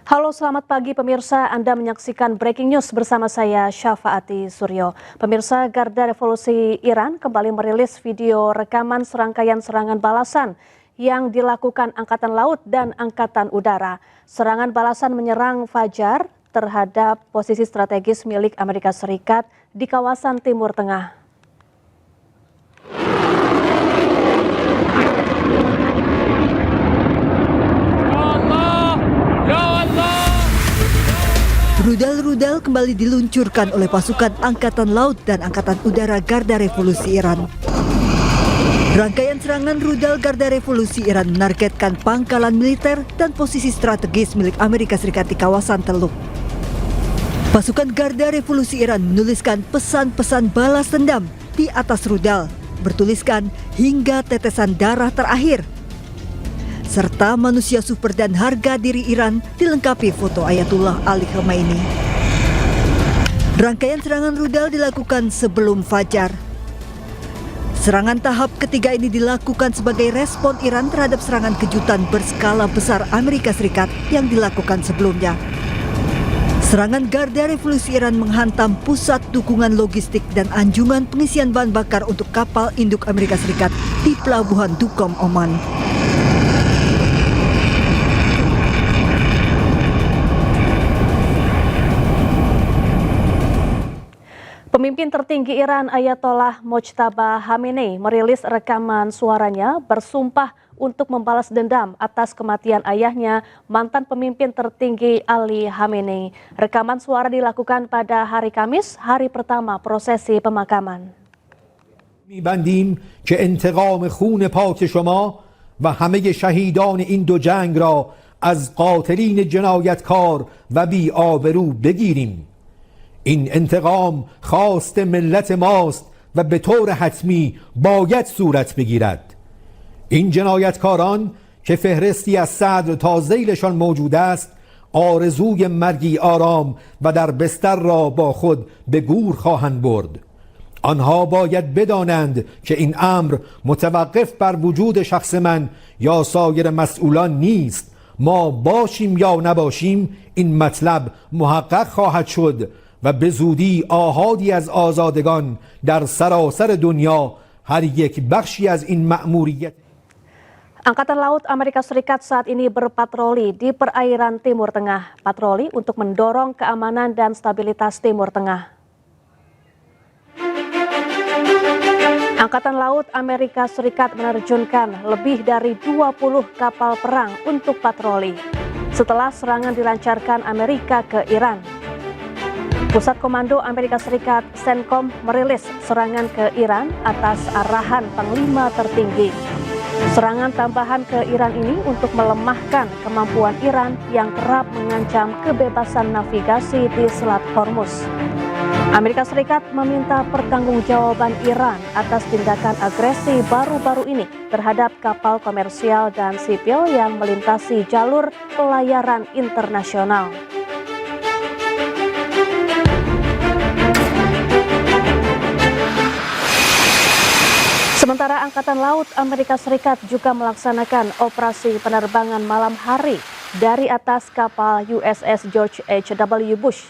Halo, selamat pagi pemirsa. Anda menyaksikan Breaking News bersama saya Syafaati Suryo. Pemirsa, Garda Revolusi Iran kembali merilis video rekaman serangkaian serangan balasan yang dilakukan Angkatan Laut dan Angkatan Udara. Serangan balasan menyerang Fajar terhadap posisi strategis milik Amerika Serikat di kawasan Timur Tengah. Rudal-rudal kembali diluncurkan oleh pasukan Angkatan Laut dan Angkatan Udara Garda Revolusi Iran. Rangkaian serangan rudal Garda Revolusi Iran menargetkan pangkalan militer dan posisi strategis milik Amerika Serikat di kawasan Teluk. Pasukan Garda Revolusi Iran menuliskan pesan-pesan balas dendam di atas rudal, bertuliskan hingga tetesan darah terakhir. Serta manusia super dan harga diri Iran dilengkapi foto Ayatullah Ali Khamenei. Rangkaian serangan rudal dilakukan sebelum Fajar. Serangan tahap ketiga ini dilakukan sebagai respon Iran terhadap serangan kejutan berskala besar Amerika Serikat yang dilakukan sebelumnya. Serangan Garda Revolusi Iran menghantam pusat dukungan logistik dan anjungan pengisian bahan bakar untuk kapal induk Amerika Serikat di Pelabuhan Duqm, Oman. Pemimpin tertinggi Iran Ayatollah Mojtaba Khamenei merilis rekaman suaranya bersumpah untuk membalas dendam atas kematian ayahnya, mantan pemimpin tertinggi Ali Khamenei. Rekaman suara dilakukan pada hari Kamis, hari pertama prosesi pemakaman. می‌بندیم که انتقام خون پاک شما و همه شهیدان این دو جنگ را از قاتلین جنایتکار و بی‌آبرو بگیریم. این انتقام خواست ملت ماست و به طور حتمی باید صورت بگیرد. این جنایتکاران که فهرستی از صدر تا ذیلشان موجود است، آرزوی مرگی آرام و در بستر را با خود به گور خواهند برد. آنها باید بدانند که این امر متوقف بر وجود شخص من یا سایر مسئولان نیست. ما باشیم یا نباشیم این مطلب محقق خواهد شد و به زودی آحادی از آزادگان در سراسر دنیا هر یک بخشی از این مأموریت. Angkatan Laut Amerika Serikat saat ini berpatroli di perairan Timur Tengah. Patroli untuk mendorong keamanan dan stabilitas Timur Tengah. Angkatan Laut Amerika Serikat menerjunkan lebih dari 20 kapal perang untuk patroli setelah serangan dilancarkan Amerika ke Iran. Pusat Komando Amerika Serikat CENTCOM merilis serangan ke Iran atas arahan Panglima tertinggi. Serangan tambahan ke Iran ini untuk melemahkan kemampuan Iran yang kerap mengancam kebebasan navigasi di Selat Hormuz. Amerika Serikat meminta pertanggungjawaban Iran atas tindakan agresi baru-baru ini terhadap kapal komersial dan sipil yang melintasi jalur pelayaran internasional. Sementara Angkatan Laut Amerika Serikat juga melaksanakan operasi penerbangan malam hari dari atas kapal USS George H.W. Bush.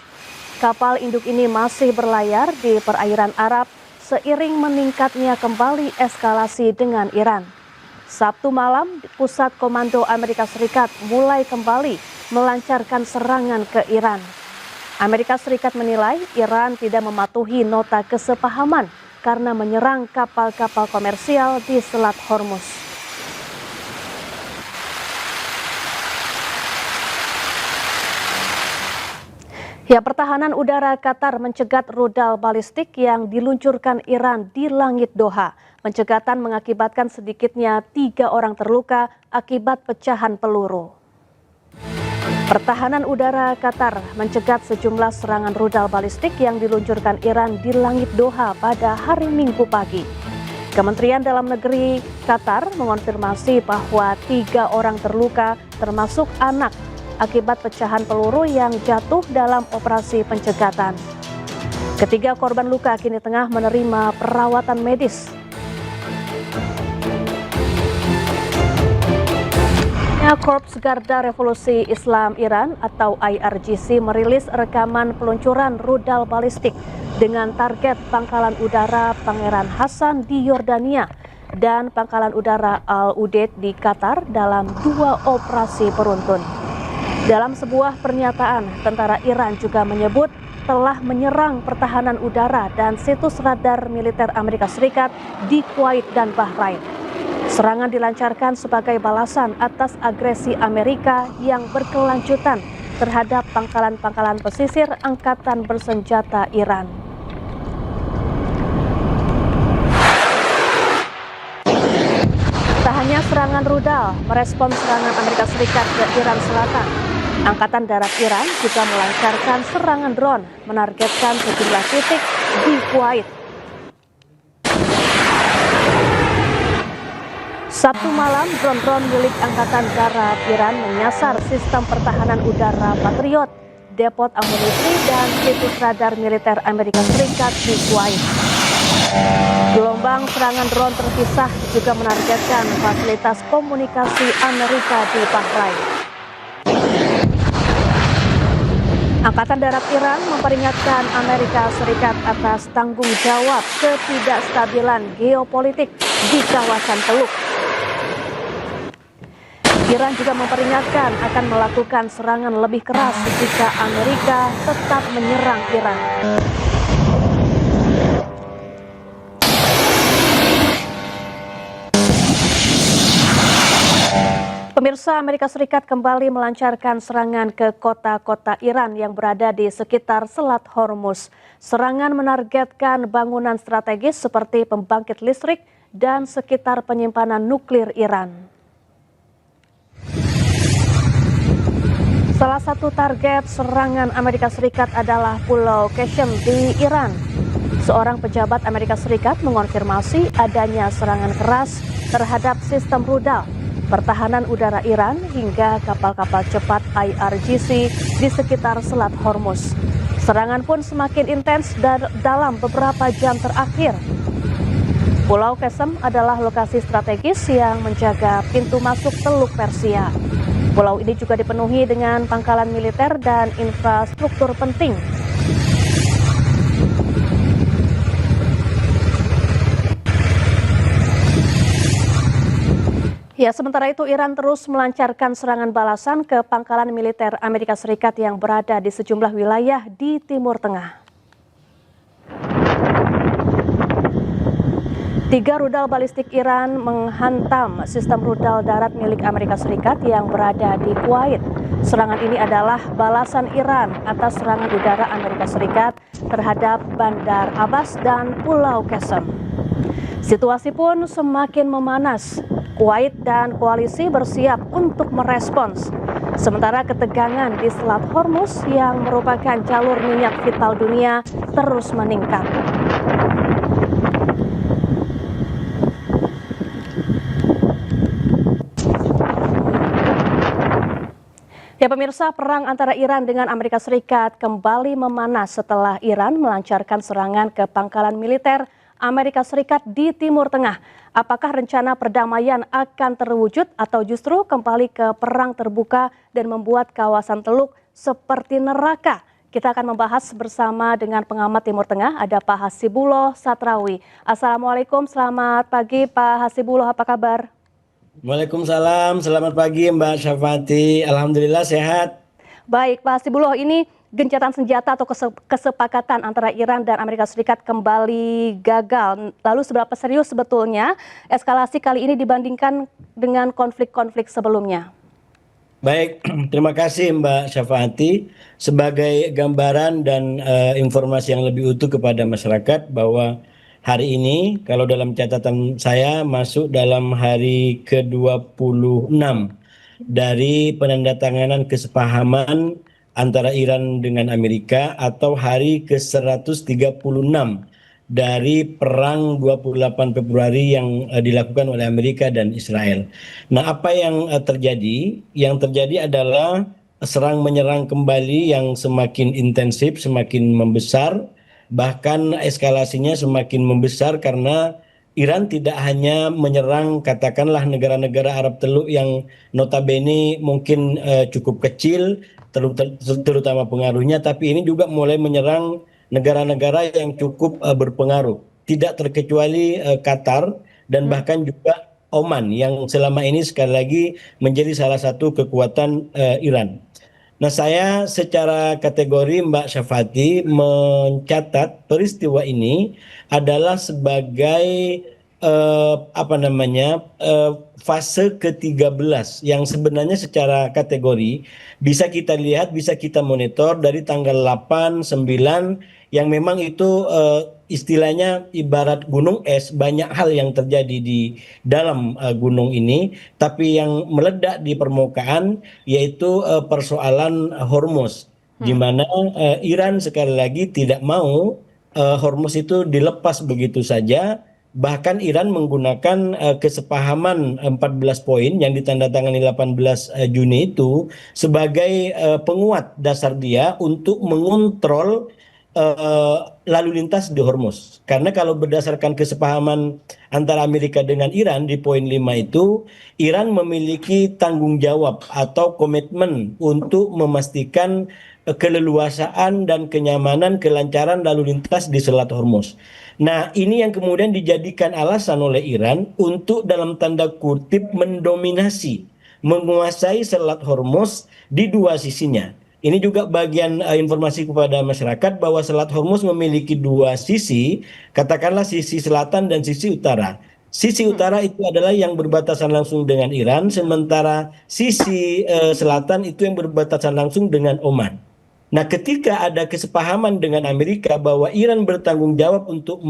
Kapal induk ini masih berlayar di perairan Arab seiring meningkatnya kembali eskalasi dengan Iran. Sabtu malam, Pusat Komando Amerika Serikat mulai kembali melancarkan serangan ke Iran. Amerika Serikat menilai Iran tidak mematuhi nota kesepahaman karena menyerang kapal-kapal komersial di Selat Hormuz. Ya, pertahanan udara Qatar mencegat rudal balistik yang diluncurkan Iran di langit Doha. Pencegatan mengakibatkan sedikitnya 3 orang terluka akibat pecahan peluru. Pertahanan udara Qatar mencegat sejumlah serangan rudal balistik yang diluncurkan Iran di langit Doha pada hari Minggu pagi. Kementerian Dalam Negeri Qatar mengonfirmasi bahwa 3 orang terluka termasuk anak akibat pecahan peluru yang jatuh dalam operasi pencegatan. Ketiga korban luka kini tengah menerima perawatan medis. Korps Garda Revolusi Islam Iran atau IRGC merilis rekaman peluncuran rudal balistik dengan target Pangkalan Udara Pangeran Hassan di Yordania dan Pangkalan Udara Al-Udeid di Qatar dalam 2 operasi beruntun. Dalam sebuah pernyataan, tentara Iran juga menyebut telah menyerang pertahanan udara dan situs radar militer Amerika Serikat di Kuwait dan Bahrain. Serangan dilancarkan sebagai balasan atas agresi Amerika yang berkelanjutan terhadap pangkalan-pangkalan pesisir Angkatan Bersenjata Iran. Tak hanya serangan rudal merespons serangan Amerika Serikat ke Iran Selatan, Angkatan Darat Iran juga melancarkan serangan drone menargetkan sejumlah titik di Kuwait. Sabtu malam, drone-drone milik Angkatan Darat Iran menyasar sistem pertahanan udara Patriot, depot amunisi, dan situs radar militer Amerika Serikat di Kuwait. Gelombang serangan drone terpisah juga menargetkan fasilitas komunikasi Amerika di Bahrain. Angkatan Darat Iran memperingatkan Amerika Serikat atas tanggung jawab ketidakstabilan geopolitik di kawasan Teluk. Iran juga memperingatkan akan melakukan serangan lebih keras jika Amerika tetap menyerang Iran. Pemirsa, Amerika Serikat kembali melancarkan serangan ke kota-kota Iran yang berada di sekitar Selat Hormuz. Serangan menargetkan bangunan strategis seperti pembangkit listrik dan sekitar penyimpanan nuklir Iran. Salah satu target serangan Amerika Serikat adalah Pulau Qasem di Iran. Seorang pejabat Amerika Serikat mengonfirmasi adanya serangan keras terhadap sistem rudal, pertahanan udara Iran hingga kapal-kapal cepat IRGC di sekitar Selat Hormuz. Serangan pun semakin intens dalam beberapa jam terakhir. Pulau Qasem adalah lokasi strategis yang menjaga pintu masuk Teluk Persia. Pulau ini juga dipenuhi dengan pangkalan militer dan infrastruktur penting. Ya, sementara itu Iran terus melancarkan serangan balasan ke pangkalan militer Amerika Serikat yang berada di sejumlah wilayah di Timur Tengah. 3 rudal balistik Iran menghantam sistem rudal darat milik Amerika Serikat yang berada di Kuwait. Serangan ini adalah balasan Iran atas serangan udara Amerika Serikat terhadap Bandar Abbas dan Pulau Qasem. Situasi pun semakin memanas. Kuwait dan koalisi bersiap untuk merespons. Sementara ketegangan di Selat Hormuz yang merupakan jalur minyak vital dunia terus meningkat. Ya pemirsa, perang antara Iran dengan Amerika Serikat kembali memanas setelah Iran melancarkan serangan ke pangkalan militer Amerika Serikat di Timur Tengah. Apakah rencana perdamaian akan terwujud atau justru kembali ke perang terbuka dan membuat kawasan Teluk seperti neraka? Kita akan membahas bersama dengan pengamat Timur Tengah, ada Pak Hasibullah Satrawi. Assalamualaikum, selamat pagi Pak Hasibullah, apa kabar? Waalaikumsalam, selamat pagi Mbak Syafati. Alhamdulillah sehat. Baik Pak Hasibullah, ini gencatan senjata atau kesepakatan antara Iran dan Amerika Serikat kembali gagal. Lalu seberapa serius sebetulnya eskalasi kali ini dibandingkan dengan konflik-konflik sebelumnya? Baik, terima kasih Mbak Syafati. Sebagai gambaran dan informasi yang lebih utuh kepada masyarakat bahwa hari ini kalau dalam catatan saya masuk dalam hari ke-26 dari penandatanganan kesepahaman antara Iran dengan Amerika atau hari ke-136 dari perang 28 Februari yang dilakukan oleh Amerika dan Israel. Nah, apa yang terjadi? Yang terjadi adalah serang menyerang kembali yang semakin intensif, semakin membesar, bahkan eskalasinya semakin membesar karena Iran tidak hanya menyerang katakanlah negara-negara Arab Teluk yang notabene mungkin cukup kecil, terutama pengaruhnya, tapi ini juga mulai menyerang negara-negara yang cukup berpengaruh. Tidak terkecuali Qatar dan bahkan juga Oman yang selama ini sekali lagi menjadi salah satu kekuatan Iran. Nah, saya secara kategori Mbak Syafati mencatat peristiwa ini adalah sebagai fase ke-13 yang sebenarnya secara kategori bisa kita lihat, bisa kita monitor dari tanggal 8, 9 yang memang itu istilahnya ibarat gunung es, banyak hal yang terjadi di dalam gunung ini, tapi yang meledak di permukaan yaitu persoalan Hormuz, di mana Iran sekali lagi tidak mau Hormuz itu dilepas begitu saja. Bahkan Iran menggunakan kesepahaman 14 poin yang ditandatangani 18 Juni itu sebagai penguat dasar dia untuk mengontrol lalu lintas di Hormuz. Karena kalau berdasarkan kesepahaman antara Amerika dengan Iran di poin 5 itu, Iran memiliki tanggung jawab atau komitmen untuk memastikan keleluasaan dan kenyamanan kelancaran lalu lintas di Selat Hormuz. Nah, ini yang kemudian dijadikan alasan oleh Iran untuk dalam tanda kutip mendominasi, menguasai Selat Hormuz di dua sisinya. Ini juga bagian informasi kepada masyarakat bahwa Selat Hormuz memiliki dua sisi, katakanlah sisi selatan dan sisi utara. Sisi utara itu adalah yang berbatasan langsung dengan Iran, sementara sisi selatan itu yang berbatasan langsung dengan Oman. Nah, ketika ada kesepahaman dengan Amerika bahwa Iran bertanggung jawab untuk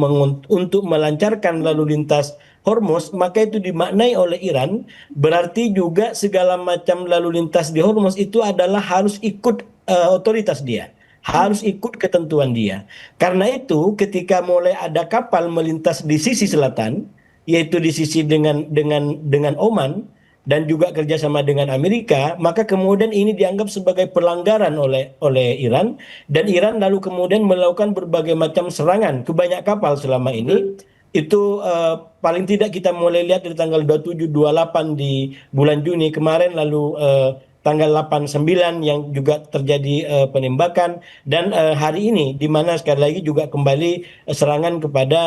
melancarkan lalu lintas Hormuz, maka itu dimaknai oleh Iran berarti juga segala macam lalu lintas di Hormuz itu adalah harus ikut otoritas dia, harus ikut ketentuan dia. Karena itu ketika mulai ada kapal melintas di sisi selatan, yaitu di sisi dengan Oman dan juga kerjasama dengan Amerika, maka kemudian ini dianggap sebagai pelanggaran oleh Iran, dan Iran lalu kemudian melakukan berbagai macam serangan ke banyak kapal selama ini. Itu paling tidak kita mulai lihat dari tanggal 27, 28 di bulan Juni kemarin, lalu tanggal 8, 9 yang juga terjadi penembakan, dan hari ini di mana sekali lagi juga kembali serangan kepada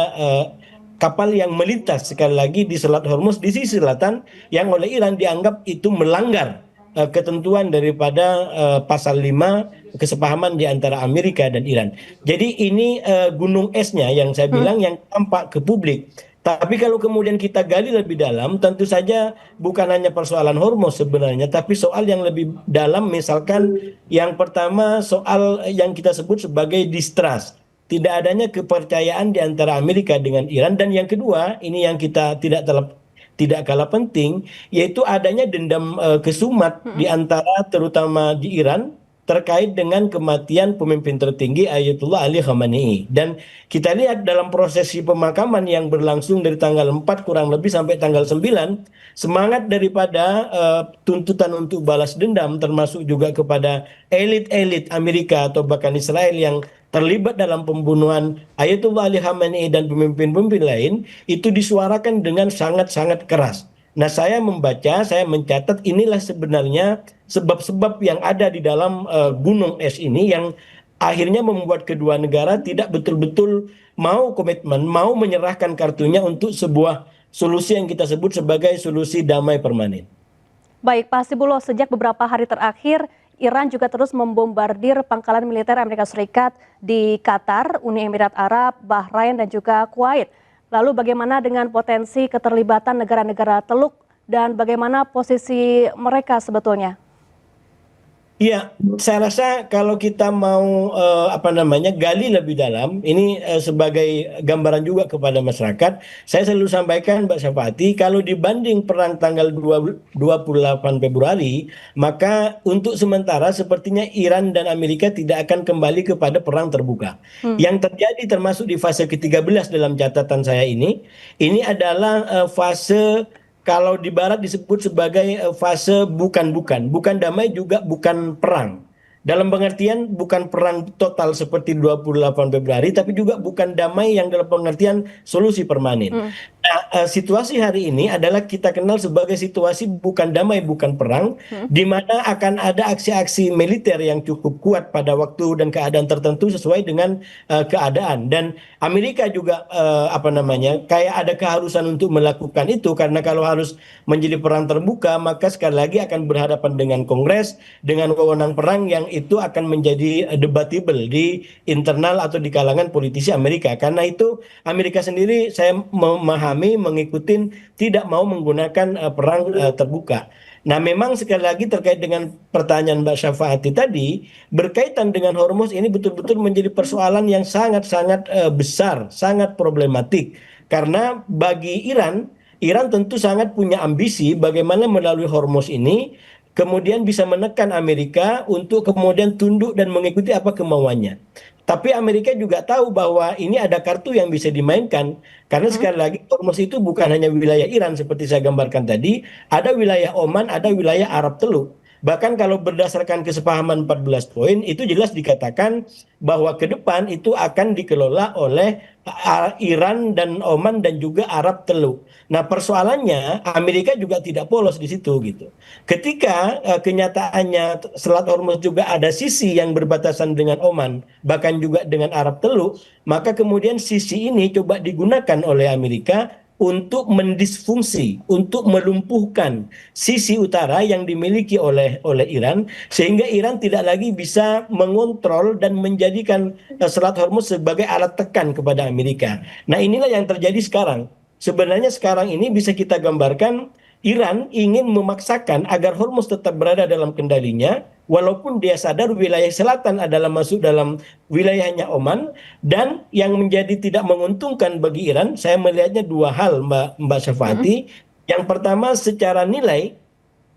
kapal yang melintas sekali lagi di Selat Hormuz di sisi selatan yang oleh Iran dianggap itu melanggar ketentuan daripada pasal 5 kesepahaman di antara Amerika dan Iran. Jadi ini gunung esnya yang saya bilang yang tampak ke publik. Tapi kalau kemudian kita gali lebih dalam, tentu saja bukan hanya persoalan Hormuz sebenarnya, tapi soal yang lebih dalam, misalkan yang pertama soal yang kita sebut sebagai distrust. Tidak adanya kepercayaan di antara Amerika dengan Iran, dan yang kedua ini yang kita tidak kalah penting, yaitu adanya dendam kesumat di antara terutama di Iran terkait dengan kematian pemimpin tertinggi Ayatullah Ali Khamenei. Dan kita lihat dalam prosesi pemakaman yang berlangsung dari tanggal 4 kurang lebih sampai tanggal 9, semangat daripada tuntutan untuk balas dendam termasuk juga kepada elit-elit Amerika atau bahkan Israel yang terlibat dalam pembunuhan Ayatullah Ali Khamenei dan pemimpin-pemimpin lain itu disuarakan dengan sangat-sangat keras. Nah, saya mencatat inilah sebenarnya sebab-sebab yang ada di dalam gunung es ini yang akhirnya membuat kedua negara tidak betul-betul mau komitmen, mau menyerahkan kartunya untuk sebuah solusi yang kita sebut sebagai solusi damai permanen. Baik, Pak Hasibuloh, sejak beberapa hari terakhir Iran juga terus membombardir pangkalan militer Amerika Serikat di Qatar, Uni Emirat Arab, Bahrain, dan juga Kuwait. Lalu bagaimana dengan potensi keterlibatan negara-negara Teluk dan bagaimana posisi mereka sebetulnya? Iya, saya rasa kalau kita mau gali lebih dalam, ini sebagai gambaran juga kepada masyarakat, saya selalu sampaikan Mbak Syafati, kalau dibanding perang tanggal 28 Februari, maka untuk sementara sepertinya Iran dan Amerika tidak akan kembali kepada perang terbuka. Yang terjadi termasuk di fase ke-13 dalam catatan saya ini adalah fase, kalau di barat disebut sebagai fase bukan damai juga bukan perang. Dalam pengertian bukan perang total seperti 28 Februari, tapi juga bukan damai yang dalam pengertian solusi permanen. Nah, situasi hari ini adalah kita kenal sebagai situasi bukan damai, bukan perang, di mana akan ada aksi-aksi militer yang cukup kuat pada waktu dan keadaan tertentu sesuai dengan keadaan. Dan Amerika juga kayak ada keharusan untuk melakukan itu, karena kalau harus menjadi perang terbuka, maka sekali lagi akan berhadapan dengan Kongres, dengan wewenang perang yang itu akan menjadi debatable di internal atau di kalangan politisi Amerika. Karena itu Amerika sendiri saya memahami, mengikuti, tidak mau menggunakan perang terbuka. Nah, memang sekali lagi terkait dengan pertanyaan Mbak Syafa'ati tadi, berkaitan dengan Hormuz ini betul-betul menjadi persoalan yang sangat-sangat besar, sangat problematik. Karena bagi Iran tentu sangat punya ambisi bagaimana melalui Hormuz ini kemudian bisa menekan Amerika untuk kemudian tunduk dan mengikuti apa kemauannya. Tapi Amerika juga tahu bahwa ini ada kartu yang bisa dimainkan. Karena sekali lagi Hormuz itu bukan hanya wilayah Iran seperti saya gambarkan tadi. Ada wilayah Oman, ada wilayah Arab Teluk. Bahkan kalau berdasarkan kesepahaman 14 poin itu jelas dikatakan bahwa ke depan itu akan dikelola oleh Iran dan Oman dan juga Arab Teluk. Nah, persoalannya Amerika juga tidak polos di situ gitu. Ketika kenyataannya Selat Hormuz juga ada sisi yang berbatasan dengan Oman, bahkan juga dengan Arab Teluk, maka kemudian sisi ini coba digunakan oleh Amerika untuk mendisfungsi, untuk melumpuhkan sisi utara yang dimiliki oleh Iran, sehingga Iran tidak lagi bisa mengontrol dan menjadikan Selat Hormuz sebagai alat tekan kepada Amerika. Nah, inilah yang terjadi sekarang. Sebenarnya sekarang ini bisa kita gambarkan Iran ingin memaksakan agar Hormuz tetap berada dalam kendalinya, walaupun dia sadar wilayah selatan adalah masuk dalam wilayahnya Oman, dan yang menjadi tidak menguntungkan bagi Iran, saya melihatnya dua hal, Mbak Syafa'ati. Yang pertama, secara nilai,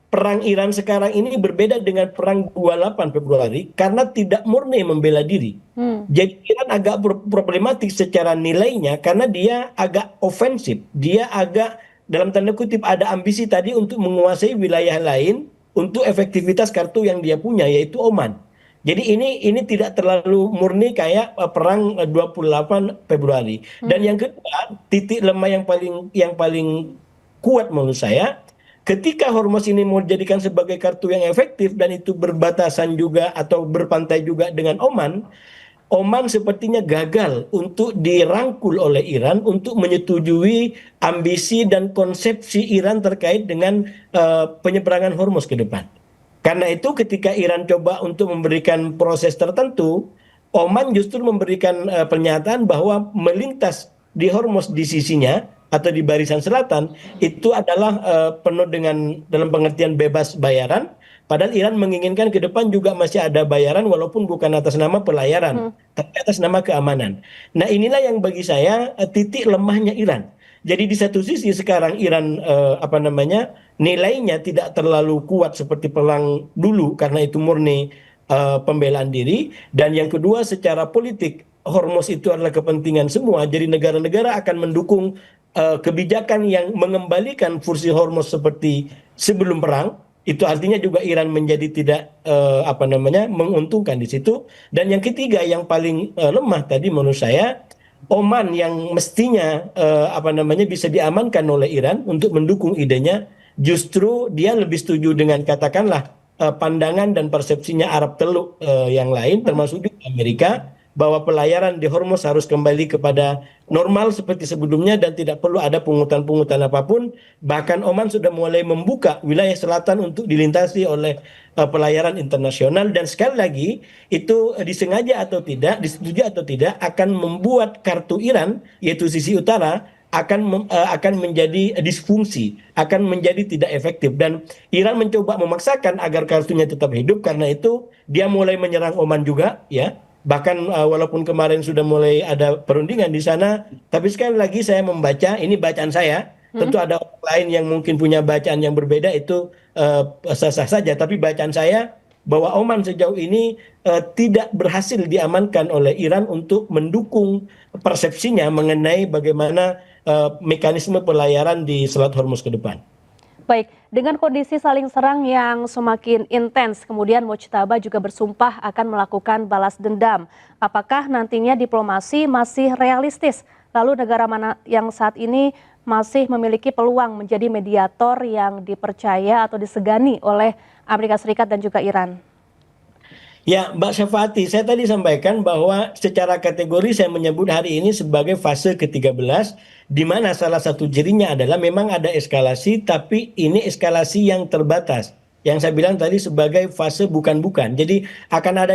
perang Iran sekarang ini berbeda dengan perang 28 Februari karena tidak murni membela diri. Jadi Iran agak problematik secara nilainya karena dia agak ofensif, dia agak dalam tanda kutip ada ambisi tadi untuk menguasai wilayah lain untuk efektivitas kartu yang dia punya, yaitu Oman. Jadi ini tidak terlalu murni kayak perang 28 Februari. Dan yang kedua, titik lemah yang paling kuat menurut saya, ketika Hormuz ini mau dijadikan sebagai kartu yang efektif dan itu berbatasan juga atau berpantai juga dengan Oman, Oman sepertinya gagal untuk dirangkul oleh Iran untuk menyetujui ambisi dan konsepsi Iran terkait dengan penyeberangan Hormuz ke depan. Karena itu ketika Iran coba untuk memberikan proses tertentu, Oman justru memberikan pernyataan bahwa melintas di Hormuz di sisinya atau di barisan selatan itu adalah penuh dengan dalam pengertian bebas bayaran. Padahal Iran menginginkan ke depan juga masih ada bayaran walaupun bukan atas nama pelayaran, tapi atas nama keamanan. Nah, inilah yang bagi saya titik lemahnya Iran. Jadi di satu sisi sekarang Iran nilainya tidak terlalu kuat seperti perang dulu karena itu murni pembelaan diri, dan yang kedua secara politik Hormuz itu adalah kepentingan semua. Jadi negara-negara akan mendukung kebijakan yang mengembalikan fungsi Hormuz seperti sebelum perang. Itu artinya juga Iran menjadi tidak menguntungkan di situ. Dan yang ketiga yang paling lemah tadi menurut saya, Oman yang mestinya bisa diamankan oleh Iran untuk mendukung idenya, justru dia lebih setuju dengan katakanlah pandangan dan persepsinya Arab Teluk yang lain termasuk juga Amerika, bahwa pelayaran di Hormuz harus kembali kepada normal seperti sebelumnya dan tidak perlu ada pungutan-pungutan apapun. Bahkan Oman sudah mulai membuka wilayah selatan untuk dilintasi oleh pelayaran internasional, dan sekali lagi itu disengaja atau tidak, disetujui atau tidak, akan membuat kartu Iran yaitu sisi utara akan menjadi disfungsi, akan menjadi tidak efektif, dan Iran mencoba memaksakan agar kartunya tetap hidup. Karena itu dia mulai menyerang Oman juga, ya. Bahkan walaupun kemarin sudah mulai ada perundingan di sana, tapi sekali lagi saya membaca, ini bacaan saya, tentu ada orang lain yang mungkin punya bacaan yang berbeda, itu sah-sah saja, tapi bacaan saya bahwa Oman sejauh ini tidak berhasil diamankan oleh Iran untuk mendukung persepsinya mengenai bagaimana mekanisme pelayaran di Selat Hormuz ke depan. Baik, dengan kondisi saling serang yang semakin intens, kemudian Mojtaba juga bersumpah akan melakukan balas dendam. Apakah nantinya diplomasi masih realistis? Lalu negara mana yang saat ini masih memiliki peluang menjadi mediator yang dipercaya atau disegani oleh Amerika Serikat dan juga Iran? Ya, Mbak Syafati, saya tadi sampaikan bahwa secara kategori saya menyebut hari ini sebagai fase ke-13, di mana salah satu cirinya adalah memang ada eskalasi, tapi ini eskalasi yang terbatas. Yang saya bilang tadi sebagai fase bukan-bukan. Jadi akan ada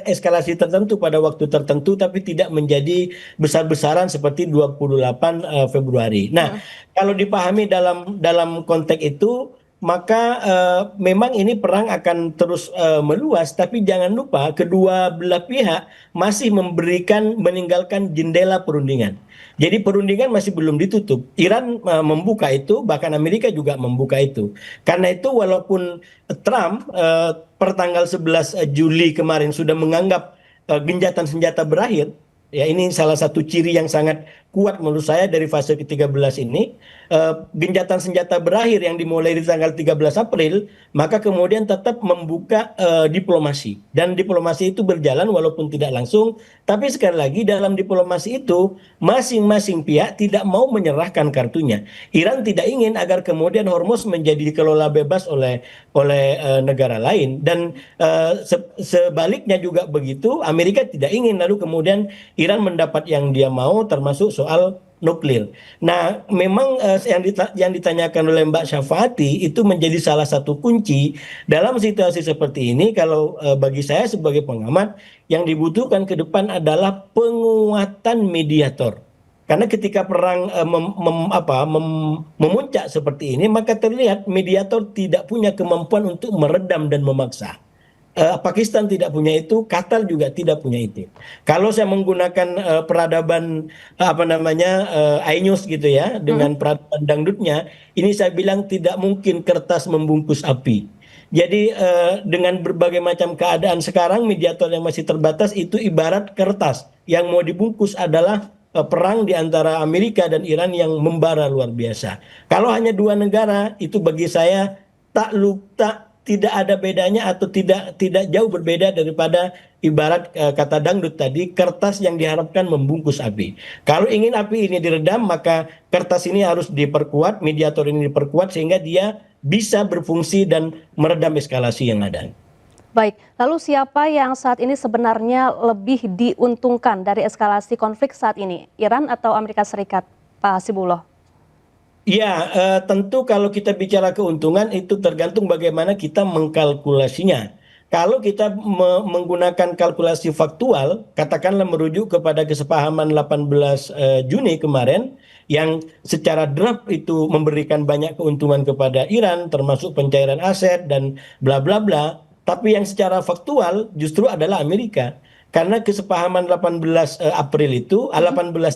eskalasi tertentu pada waktu tertentu, tapi tidak menjadi besar-besaran seperti 28 Februari. Nah, kalau dipahami dalam konteks itu, maka memang ini perang akan terus meluas, tapi jangan lupa kedua belah pihak masih meninggalkan jendela perundingan. Jadi perundingan masih belum ditutup. Iran membuka itu, bahkan Amerika juga membuka itu. Karena itu walaupun Trump per tanggal 11 Juli kemarin sudah menganggap gencatan senjata berakhir, ya ini salah satu ciri yang sangat kuat menurut saya dari fase ke-13 ini. Gencatan senjata berakhir yang dimulai di tanggal 13 April, maka kemudian tetap membuka diplomasi. Dan diplomasi itu berjalan walaupun tidak langsung, tapi sekali lagi dalam diplomasi itu masing-masing pihak tidak mau menyerahkan kartunya. Iran tidak ingin agar kemudian Hormuz menjadi dikelola bebas oleh negara lain, dan sebaliknya juga begitu. Amerika tidak ingin lalu kemudian Iran mendapat yang dia mau, termasuk soal nuklir. Nah, memang yang ditanyakan oleh Mbak Syafati itu menjadi salah satu kunci dalam situasi seperti ini. Kalau bagi saya sebagai pengamat, yang dibutuhkan ke depan adalah penguatan mediator. Karena ketika perang memuncak seperti ini, maka terlihat mediator tidak punya kemampuan untuk meredam dan memaksa. Pakistan tidak punya itu, Qatar juga tidak punya itu. Kalau saya menggunakan peradaban Ainyus gitu ya, dengan peradaban dangdutnya, ini saya bilang tidak mungkin kertas membungkus api. Jadi dengan berbagai macam keadaan sekarang, mediator yang masih terbatas itu ibarat kertas. Yang mau dibungkus adalah perang di antara Amerika dan Iran yang membara luar biasa. Kalau hanya dua negara, itu bagi saya tidak ada bedanya atau tidak jauh berbeda daripada ibarat kata dangdut tadi, kertas yang diharapkan membungkus api. Kalau ingin api ini diredam, maka kertas ini harus diperkuat, mediator ini diperkuat sehingga dia bisa berfungsi dan meredam eskalasi yang ada. Baik, lalu siapa yang saat ini sebenarnya lebih diuntungkan dari eskalasi konflik saat ini, Iran atau Amerika Serikat, Pak Hasibullah? Ya, tentu kalau kita bicara keuntungan itu tergantung bagaimana kita mengkalkulasinya. Kalau kita menggunakan kalkulasi faktual, katakanlah merujuk kepada kesepahaman 18 Juni kemarin, yang secara draft itu memberikan banyak keuntungan kepada Iran, termasuk pencairan aset dan bla bla bla. Tapi yang secara faktual justru adalah Amerika. Karena kesepahaman 18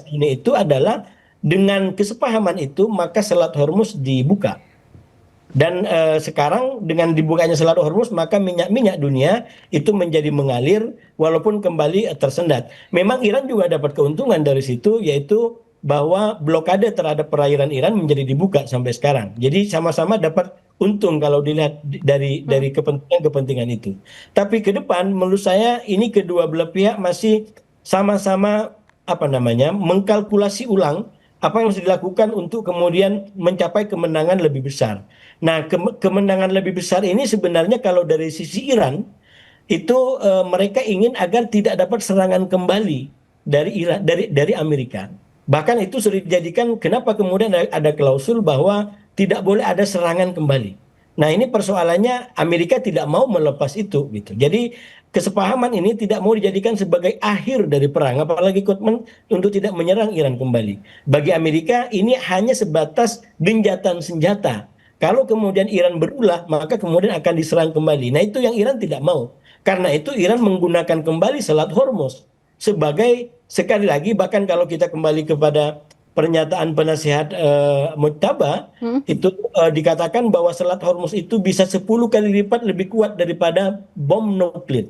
Juni itu adalah dengan kesepahaman itu maka Selat Hormuz dibuka. Dan sekarang dengan dibukanya Selat Hormuz maka minyak dunia itu menjadi mengalir walaupun kembali tersendat. Memang Iran juga dapat keuntungan dari situ, yaitu bahwa blokade terhadap perairan Iran menjadi dibuka sampai sekarang. Jadi sama-sama dapat untung kalau dilihat dari kepentingan itu. Tapi ke depan menurut saya ini kedua belah pihak masih sama-sama mengkalkulasi ulang apa yang harus dilakukan untuk kemudian mencapai kemenangan lebih besar. Nah, kemenangan lebih besar ini sebenarnya kalau dari sisi Iran itu mereka ingin agar tidak dapat serangan kembali dari Amerika. Bahkan itu sering dijadikan kenapa kemudian ada klausul bahwa tidak boleh ada serangan kembali. Nah, ini persoalannya Amerika tidak mau melepas itu gitu. Jadi kesepahaman ini tidak mau dijadikan sebagai akhir dari perang, apalagi komitmen untuk tidak menyerang Iran kembali. Bagi Amerika ini hanya sebatas gencatan senjata. Kalau kemudian Iran berulah, maka kemudian akan diserang kembali. Nah, itu yang Iran tidak mau. Karena itu Iran menggunakan kembali Selat Hormuz sebagai, sekali lagi, bahkan kalau kita kembali kepada pernyataan penasihat Mojtaba, itu dikatakan bahwa Selat Hormuz itu bisa 10 kali lipat lebih kuat daripada bom nuklir.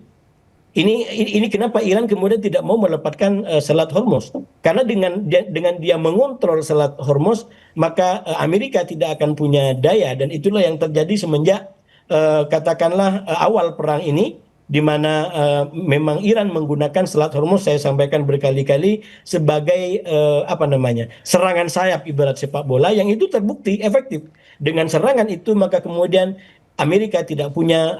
ini kenapa Iran kemudian tidak mau melepaskan Selat Hormuz? Karena dengan dia mengontrol Selat Hormuz, maka Amerika tidak akan punya daya, dan itulah yang terjadi semenjak katakanlah awal perang ini, di mana memang Iran menggunakan Selat Hormuz, saya sampaikan berkali-kali, sebagai serangan sayap ibarat sepak bola, yang itu terbukti efektif. Dengan serangan itu maka kemudian Amerika tidak punya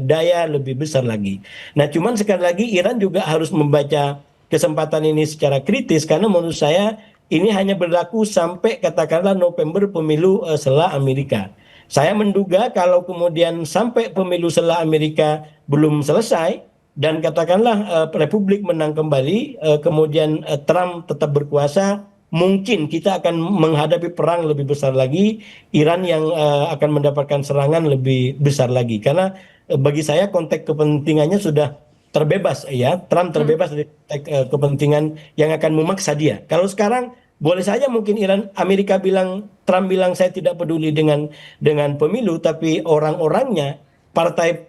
daya lebih besar lagi. Nah, cuman sekali lagi Iran juga harus membaca kesempatan ini secara kritis, karena menurut saya ini hanya berlaku sampai katakanlah November pemilu setelah Amerika. Saya menduga kalau kemudian sampai pemilu setelah Amerika belum selesai dan katakanlah Republik menang kembali, kemudian Trump tetap berkuasa, mungkin kita akan menghadapi perang lebih besar lagi, Iran yang akan mendapatkan serangan lebih besar lagi. Karena bagi saya konteks kepentingannya sudah terbebas, ya, Trump terbebas dari konteks kepentingan yang akan memaksa dia. Kalau sekarang boleh saja mungkin Amerika bilang, Trump bilang saya tidak peduli dengan pemilu, tapi orang-orangnya, partai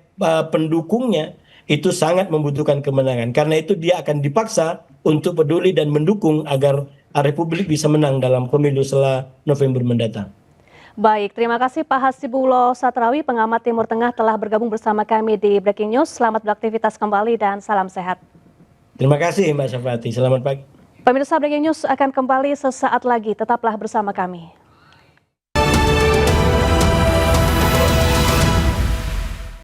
pendukungnya itu sangat membutuhkan kemenangan. Karena itu dia akan dipaksa untuk peduli dan mendukung agar Republik bisa menang dalam pemilu setelah November mendatang. Baik, terima kasih Pak Hasibulo Satrawi, pengamat Timur Tengah, telah bergabung bersama kami di Breaking News. Selamat beraktivitas kembali dan salam sehat. Terima kasih Mbak Syafati, selamat pagi. Pemirsa, Breaking News akan kembali sesaat lagi, tetaplah bersama kami.